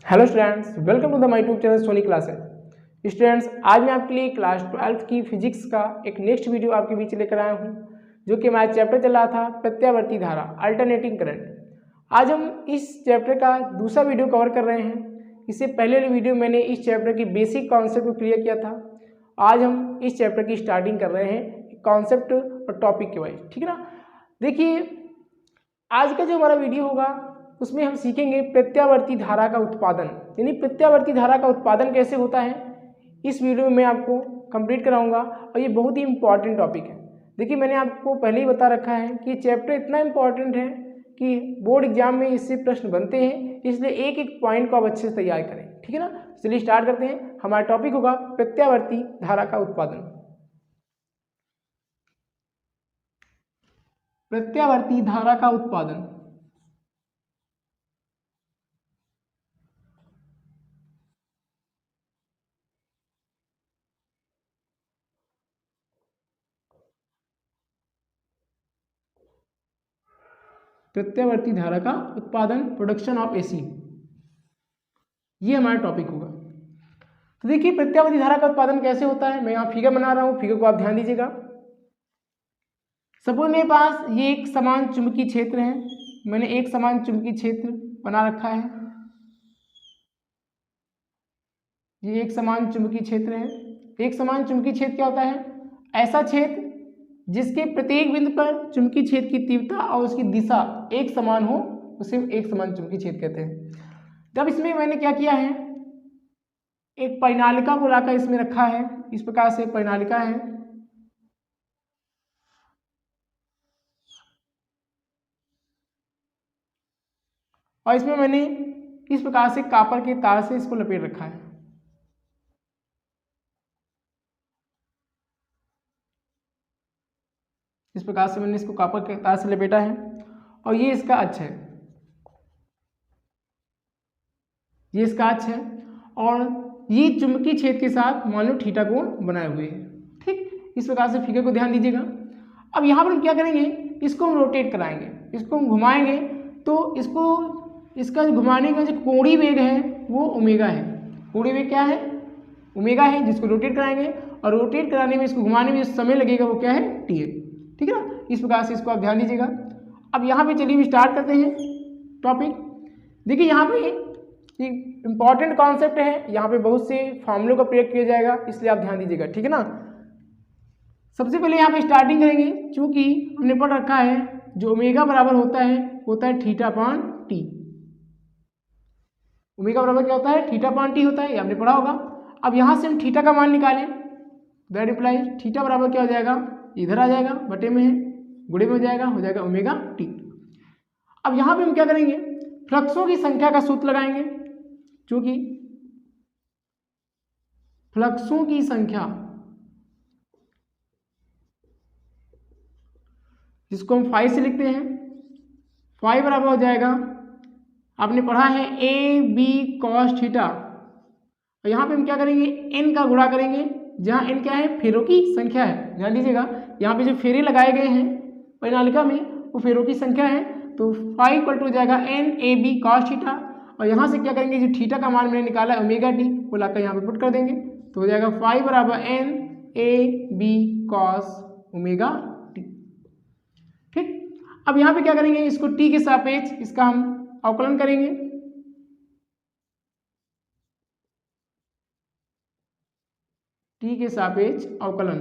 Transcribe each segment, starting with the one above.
Hello students, welcome to the my YouTube channel Soni classes. Students, आज मैं आपके लिए क्लास 12th की फिजिक्स का एक नेक्स्ट वीडियो आपके बीच लेकर आया हूं, जो कि हमारा चैप्टर चल रहा था प्रत्यावर्ती धारा, अल्टरनेटिंग करंट। आज हम इस चैप्टर का दूसरा वीडियो कवर कर रहे हैं। इससे पहले वाली वीडियो मैंने इस चैप्टर की बेसिक कॉन्सेप्ट को क्लियर किया था। आज हम इस चैप्टर की स्टार्टिंग कर रहे हैं कॉन्सेप्ट और टॉपिक के वाइज, ठीक है ना। देखिए, आज का जो हमारा वीडियो होगा उसमें हम सीखेंगे प्रत्यावर्ती धारा का उत्पादन, यानी प्रत्यावर्ती धारा का उत्पादन कैसे होता है। इस वीडियो में मैं आपको कंप्लीट कराऊंगा और ये बहुत ही इंपॉर्टेंट टॉपिक है। देखिए, मैंने आपको पहले ही बता रखा है कि चैप्टर इतना इंपॉर्टेंट है कि बोर्ड एग्जाम में इससे प्रश्न बनते हैं, इसलिए एक एक पॉइंट को आप अच्छे से तैयार करें, ठीक है ना। चलिए स्टार्ट करते हैं। हमारा टॉपिक होगा प्रत्यावर्ती धारा का उत्पादन। प्रत्यावर्ती धारा का उत्पादन। प्रत्यावर्ती धारा का उत्पादन, प्रोडक्शन ऑफ एसी, ये हमारा टॉपिक होगा। तो देखिए, प्रत्यावर्ती धारा का उत्पादन कैसे होता है। मैं यहाँ फिगर बना रहा हूँ, फिगर को आप ध्यान दीजिएगा। सपोज मेरे पास ये एक समान चुंबकीय क्षेत्र है, मैंने एक समान चुंबकीय क्षेत्र बना रखा है। ये एक समान चुंबकीय क्षेत्र है। एक समान चुंबकीय क्षेत्र क्या होता है? ऐसा क्षेत्र जिसके प्रत्येक बिंदु पर चुंबकीय क्षेत्र की तीव्रता और उसकी दिशा एक समान हो, उसे एक समान चुंबकीय क्षेत्र कहते हैं। तब इसमें मैंने क्या किया है, एक परिनालिका को लाकर इसमें रखा है। इस प्रकार से परिनालिका है, और इसमें मैंने इस प्रकार से कॉपर के तार से इसको लपेट रखा है। इस प्रकार से मैंने इसको कॉपर के तार से लपेटा है, और ये इसका अक्ष है, ये इसका अक्ष है, और ये चुंबकीय क्षेत्र के साथ मान लो थीटा कोण बनाए हुए हैं। ठीक, इस प्रकार से फिगर को ध्यान दीजिएगा। अब यहाँ पर हम क्या करेंगे, इसको हम रोटेट कराएंगे, इसको हम घुमाएंगे, तो इसका घुमाने का जो कोणीय वेग है वो ओमेगा है। कोणीय वेग क्या है? ओमेगा है, जिसको रोटेट कराएंगे, और रोटेट कराने में, इसको घुमाने में जो समय लगेगा वो क्या है? टी है, ठीक है ना। इस प्रकार से इसको आप ध्यान दीजिएगा। अब यहाँ पे चलिए स्टार्ट करते हैं टॉपिक। देखिए, यहाँ पे इंपॉर्टेंट कॉन्सेप्ट है, यहाँ पे बहुत से फॉर्मूलों का प्रयोग किया जाएगा, इसलिए आप ध्यान दीजिएगा, ठीक है ना। सबसे पहले यहाँ पे स्टार्टिंग करेंगे, चूंकि हमने पढ़ रखा है जो ओमेगा बराबर होता है थीटा अपान टी। ओमेगा बराबर क्या होता है? थीटा अपान टी होता है, ये आपने पढ़ा होगा। अब यहाँ से हम थीटा का मान निकालें, दैट इंप्लाइज थीटा बराबर क्या हो जाएगा, इधर आ जाएगा, बटे में है, गुणे में हो जाएगा ओमेगा टी। अब यहाँ पे हम क्या करेंगे, फ्लक्सों की संख्या का सूत्र लगाएंगे, क्योंकि फ्लक्सों की संख्या, जिसको हम फाई से लिखते हैं, फाई बराबर हो जाएगा, आपने पढ़ा है ए बी कॉस थीटा। और यहाँ पे हम क्या करेंगे, एन का गुणा करेंगे, जहाँ एन क्या है? फेरों की संख्या है। ध्यान दीजिएगा, यहाँ पे जो फेरे लगाए गए हैं परिनालिका में वो फेरों की संख्या है, तो फाई इक्वल टू हो जाएगा N A B cos theta. और यहाँ से क्या करेंगे, जो थीटा का मान मैंने निकाला है ओमेगा टी, वो लाकर यहाँ पे पुट कर देंगे, तो हो जाएगा फाई बराबर N A B cos omega T. ठीक, अब यहाँ पे क्या करेंगे, इसको टी के सापेक्ष इसका हम अवकलन करेंगे। टी के सापेक्ष अवकलन,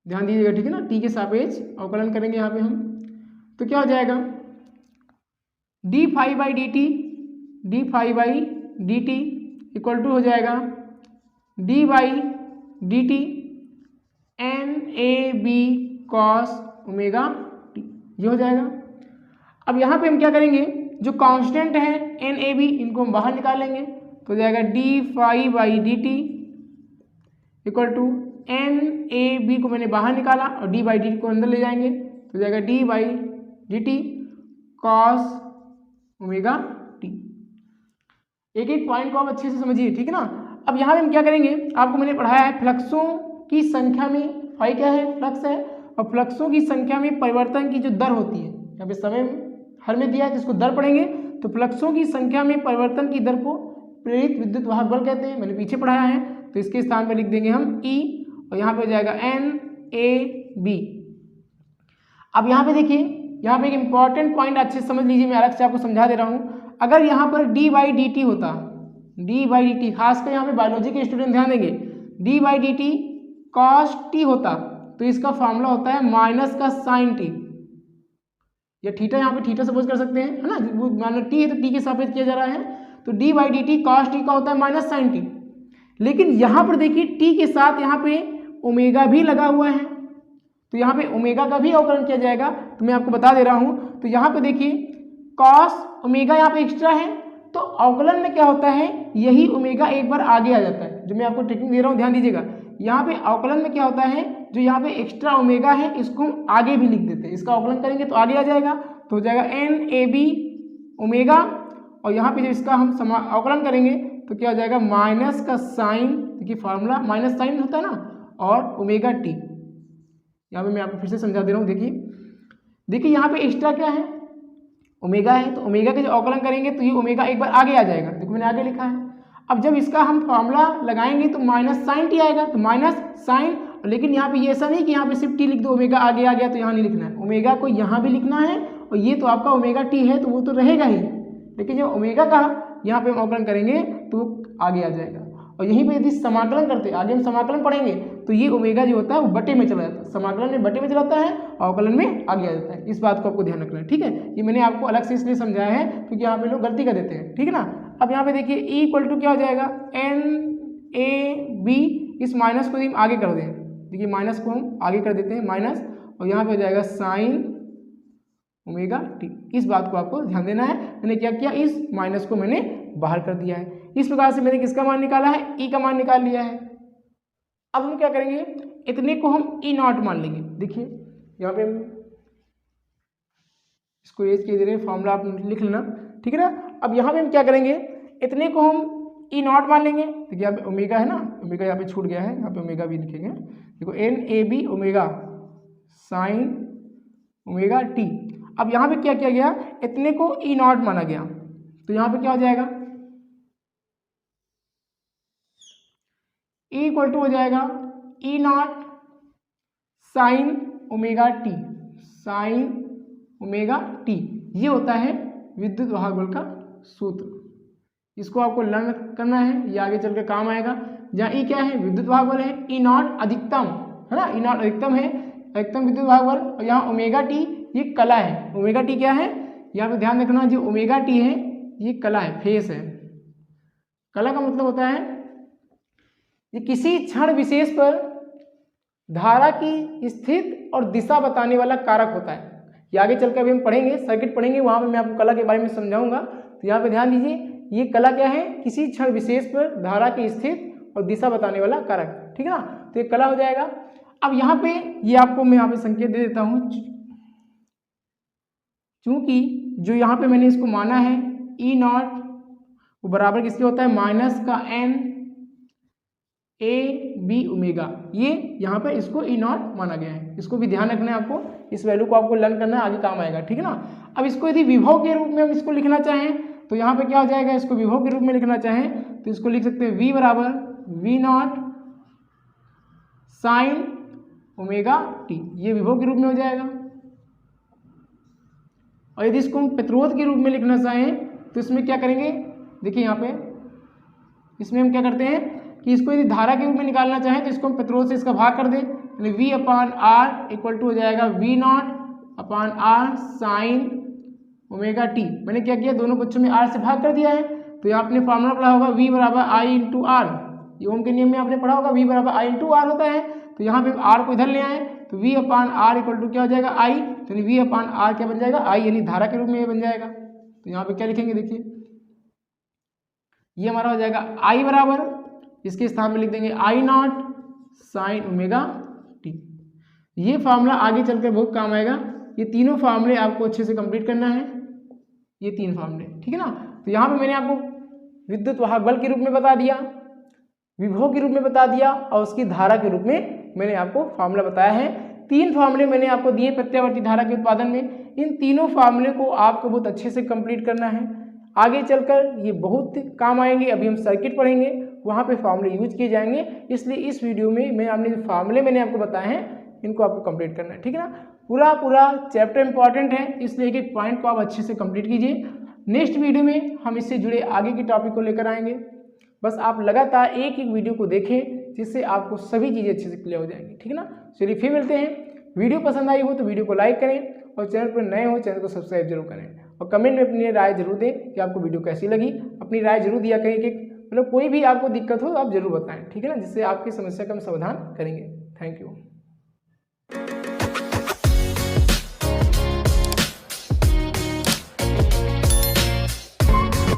ध्यान दीजिएगा, ठीक है ना। टी के सापेक्ष अवकलन करेंगे यहाँ पे हम, तो क्या हो जाएगा, D phi by D T equal to हो जाएगा D by D T N A B cos omega T, ये हो जाएगा। अब यहाँ पे हम क्या करेंगे, जो कांस्टेंट है एन ए बी, इनको हम बाहर निकालेंगे, तो हो जाएगा D phi by D T equal to N A B को मैंने बाहर निकाला और डी बाई डी टी को अंदर ले जाएंगे, तो हो जाएगा D by D T cos omega T. एक एक पॉइंट को आप अच्छे से समझिए, ठीक है ना। अब यहाँ पे हम क्या करेंगे, आपको मैंने पढ़ाया है फ्लक्सों की संख्या में, फाई क्या है? फ्लक्स है, और फ्लक्सों की संख्या में परिवर्तन की जो दर होती है, यहाँ पे समय हर में दिया है, जिसको दर पढ़ेंगे तो फ्लक्सों की संख्या में परिवर्तन की दर को प्रेरित विद्युत वाहक बल कहते हैं, मैंने पीछे पढ़ाया है। तो इसके स्थान पर लिख देंगे हम E और यहाँ पे हो जाएगा NAB। अब यहाँ पे देखिए, यहाँ पे एक इंपॉर्टेंट पॉइंट अच्छे से समझ लीजिए, मैं अलग से आपको समझा दे रहा हूँ। अगर यहाँ पर d/dt होता, d/dt, खासकर यहाँ पे बायोलॉजी के स्टूडेंट ध्यान देंगे, d/dt cos t होता तो इसका फॉर्मूला होता है माइनस का साइन t, या थीटा, यहाँ पे थीटा सपोज कर सकते हैं, है ना, वो मान लो t है तो t के सापेक्ष किया जा रहा है, तो d/dt cos t का होता है माइनस साइन t। लेकिन यहाँ पर देखिए t के साथ यहाँ पे ओमेगा भी लगा हुआ है, तो यहाँ पे ओमेगा का भी अवकलन किया जाएगा। तो मैं आपको बता दे रहा हूँ, तो यहाँ पे देखिए कॉस ओमेगा यहाँ पे एक्स्ट्रा है, तो अवकलन में क्या होता है, यही ओमेगा एक बार आगे आ जाता है। जो मैं आपको टेक्निक दे रहा हूँ ध्यान दीजिएगा, यहाँ पे अवकलन में क्या होता है, जो यहाँ पे एक्स्ट्रा ओमेगा है इसको हम आगे भी लिख देते हैं, इसका अवकलन करेंगे तो आगे आ जाएगा, तो हो जाएगा NAB ओमेगा, और यहाँ पे जब इसका हम अवकलन करेंगे तो क्या हो जाएगा माइनस का साइन, देखिए फार्मूला माइनस साइन होता है ना, और ओमेगा टी। यहाँ पे मैं आपको फिर से समझा दे रहा हूँ, देखिए यहाँ पे एक्स्ट्रा क्या है, ओमेगा है, तो ओमेगा के जो अवकलन करेंगे तो ये ओमेगा एक बार आगे आ जाएगा, देखो मैंने आगे लिखा है। अब जब इसका हम फार्मूला लगाएंगे तो माइनस साइन टी आएगा, तो माइनस साइन, लेकिन यहाँ पे ये ऐसा नहीं कि यहाँ पे सिर्फ टी लिख दो, ओमेगा आगे आ गया तो यहाँ नहीं लिखना है, ओमेगा को यहाँ भी लिखना है, और ये तो आपका ओमेगा टी है तो वो तो रहेगा ही, लेकिन जब ओमेगा का यहाँ पे हम अवकलन करेंगे तो आगे आ जाएगा। और यहीं पे यदि समाकलन करते, आगे हम समाकलन पढ़ेंगे, तो ये ओमेगा जो होता है वो बटे में चला जाता है, समाकलन में बटे में चला जाता है, अवकलन में आगे आ जाता है। इस बात को आपको ध्यान रखना है, ठीक है। ये मैंने आपको अलग से इसलिए समझाया है क्योंकि यहाँ पे लोग गलती कर देते हैं, ठीक है ना। अब यहाँ पे देखिए E इक्वल टू क्या हो जाएगा NAB, इस माइनस को हम आगे कर दें, देखिए माइनस को हम आगे कर देते हैं माइनस, और यहाँ पे हो जाएगा साइन ओमेगा टी। इस बात को आपको ध्यान देना है। मैंने क्या किया, इस माइनस को मैंने बाहर कर दिया है। इस प्रकार से मैंने किसका मान निकाला है, E का मान निकाल लिया है। अब हम क्या करेंगे, इतने को हम E0 मान लेंगे। देखिए यहाँ पे हम इसको एज के दे रहे हैं, फॉर्मूला आप लिख लेना, ठीक है ना। अब यहाँ पे हम क्या करेंगे, इतने को हम E0 मान लेंगे। देखिए यहाँ पे ओमेगा है ना, ओमेगा यहाँ पे छूट गया है, यहाँ पे ओमेगा भी लिखेंगे। देखो NAB omega sine omega T. अब यहाँ पे क्या किया गया, इतने को E0 माना गया, तो यहाँ पे क्या हो जाएगा, E इक्वल टू हो जाएगा E0 sine omega T, sine omega T. ये होता है विद्युत वाहक बल का सूत्र। इसको आपको लर्न करना है, ये आगे चल के काम आएगा। जहाँ E क्या है, विद्युत वाहक बल है, E0 अधिकतम है ना, E0 अधिकतम है, अधिकतम विद्युत वाहक बल। और यहाँ ओमेगा टी ये कला है, ओमेगा टी क्या है, यहाँ पे ध्यान रखना, जो ओमेगा टी है ये कला है, फेस है। कला का मतलब होता है ये किसी क्षण विशेष पर धारा की स्थिति और दिशा बताने वाला कारक होता है। ये आगे चल के अभी हम पढ़ेंगे, सर्किट पढ़ेंगे, वहाँ पे मैं आपको कला के बारे में समझाऊंगा। तो यहाँ पे ध्यान दीजिए, ये कला क्या है, किसी क्षण विशेष पर धारा की स्थिति और दिशा बताने वाला कारक, ठीक है ना। तो ये कला हो जाएगा। अब यहाँ पे ये आपको मैं यहाँ पे संकेत दे देता हूँ, चूंकि जो यहाँ पे मैंने इसको माना है E0 वो बराबर किसके होता है, माइनस का NAB ओमेगा। ये यहाँ पे इसको E0 माना गया है, इसको भी ध्यान रखना है आपको, इस वैल्यू को आपको लर्न करना है, आगे काम आएगा, ठीक है ना। अब इसको यदि विभव के रूप में हम इसको लिखना चाहें तो यहाँ पे क्या हो जाएगा, इसको विभव के रूप में लिखना चाहें तो इसको लिख सकते हैं V बराबर V0 साइन ओमेगा टी, ये विभव के रूप में हो जाएगा। और यदि इसको हम प्रतिरोध के रूप में लिखना चाहें तो इसमें क्या करेंगे, देखिए यहाँ पे इसमें हम क्या करते हैं कि इसको यदि धारा के रूप में निकालना चाहें तो इसको हम प्रतिरोध से इसका भाग कर दें, यानी V/R इक्वल टू हो जाएगा V0/R साइन ओमेगा टी। मैंने क्या किया, दोनों पक्षों में R से भाग कर दिया है। तो यहाँ आपने फॉर्मूला पढ़ा होगा V बराबर I इंटू R, ये ओम के नियम में आपने पढ़ा होगा, V बराबर I इंटू R होता है। तो यहाँ पे R को इधर ले आए तो V/R इक्वल टू क्या हो जाएगा I, तो V/R क्या बन जाएगा I, यानी धारा के रूप में ये बन जाएगा। तो यहाँ पे क्या लिखेंगे, देखिए ये हमारा हो जाएगा I बराबर, इसके स्थान में लिख देंगे I0 साइन ओमेगा टी। ये फार्मूला आगे चलकर बहुत काम आएगा। ये तीनों फार्मूले आपको अच्छे से कंप्लीट करना है, ये तीन फार्मूले, ठीक है ना। तो यहाँ पे मैंने आपको विद्युत वाहक बल के रूप में बता दिया, विभव के रूप में बता दिया, और उसकी धारा के रूप में मैंने आपको फार्मूला बताया है। तीन फार्मूले मैंने आपको दिए प्रत्यावर्ती धारा के उत्पादन में। इन तीनों फार्मूले को आपको बहुत अच्छे से कंप्लीट करना है। आगे चलकर ये बहुत काम आएंगे। अभी हम सर्किट पढ़ेंगे, वहाँ पे फार्मूले यूज किए जाएंगे, इसलिए इस वीडियो में मैं आपने जो फार्मूले मैंने आपको बताए हैं इनको आपको कंप्लीट करना है, ठीक है ना। पूरा चैप्टर इंपॉर्टेंट है, इसलिए एक एक पॉइंट को आप अच्छे से कंप्लीट कीजिए। नेक्स्ट वीडियो में हम इससे जुड़े आगे के टॉपिक को लेकर आएंगे। बस आप लगातार एक एक वीडियो को देखें, जिससे आपको सभी चीज़ें अच्छे से क्लियर हो जाएंगी, ठीक है ना। चलिए फिर मिलते हैं। वीडियो पसंद आई हो तो वीडियो को लाइक करें, और चैनल पर नए हो चैनल को सब्सक्राइब जरूर करें, और कमेंट में अपनी राय जरूर दें कि आपको वीडियो कैसी लगी। अपनी राय जरूर दिया करें कि मतलब कोई भी आपको दिक्कत हो तो आप जरूर बताएं, ठीक है ना, जिससे आपकी समस्या का हम समाधान करेंगे। Thank you.